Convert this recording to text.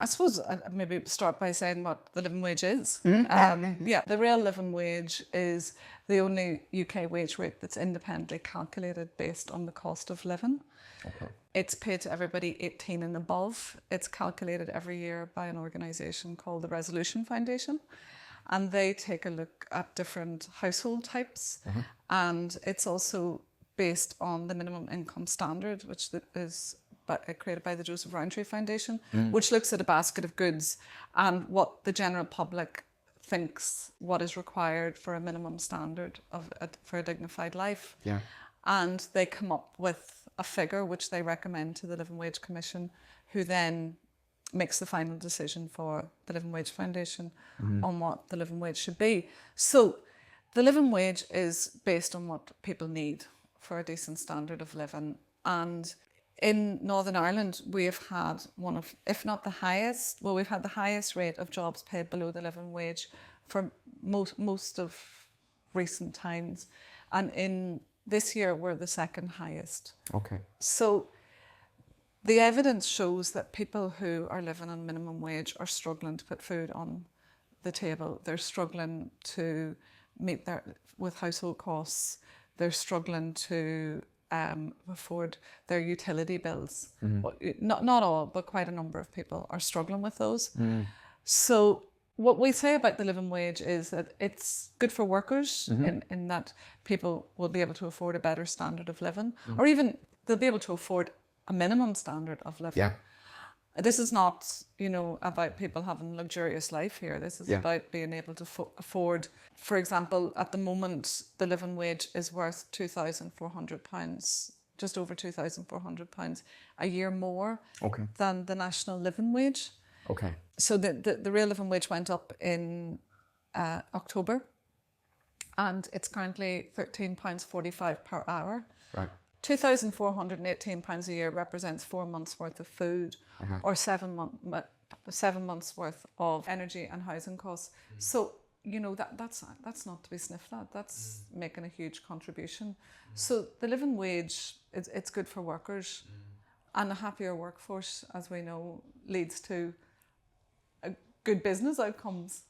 I suppose I'd maybe start by saying what the living wage is. Mm-hmm. The real living wage is the only UK wage rate that's independently calculated based on the cost of living. Okay. It's paid to everybody 18 and above. It's calculated every year by an organisation called the Resolution Foundation. And they take a look at different household types. And it's also based on the minimum income standard, which is created by the Joseph Rowntree Foundation, which looks at a basket of goods and what the general public thinks what is required for a minimum standard for a dignified life. Yeah. And they come up with a figure which they recommend to the Living Wage Commission, who then makes the final decision for the Living Wage Foundation on what the living wage should be. So the living wage is based on what people need for a decent standard of living. And in Northern Ireland, we have had one of, if not the highest, we've had the highest rate of jobs paid below the living wage for most of recent times. And in this year, we're the second highest. Okay. So the evidence shows that people who are living on minimum wage are struggling to put food on the table. They're struggling to meet with household costs. They're struggling to afford their utility bills. Not all, but quite a number of people are struggling with those. So what we say about the living wage is that it's good for workers in that people will be able to afford a better standard of living, or even they'll be able to afford a minimum standard of living. Yeah. This is not, about people having luxurious life here. This is about being able to afford. For example, at the moment, the living wage is worth £2,400, just over £2,400 a year more than the national living wage. Okay. So the real living wage went up in October, and it's currently £13.45 per hour. Right. £2,418 a year represents 4 months' worth of food, or 7 months' worth of energy and housing costs. So that's not to be sniffed at. That's making a huge contribution. So the living wage, it's good for workers, and a happier workforce, as we know, leads to good business outcomes.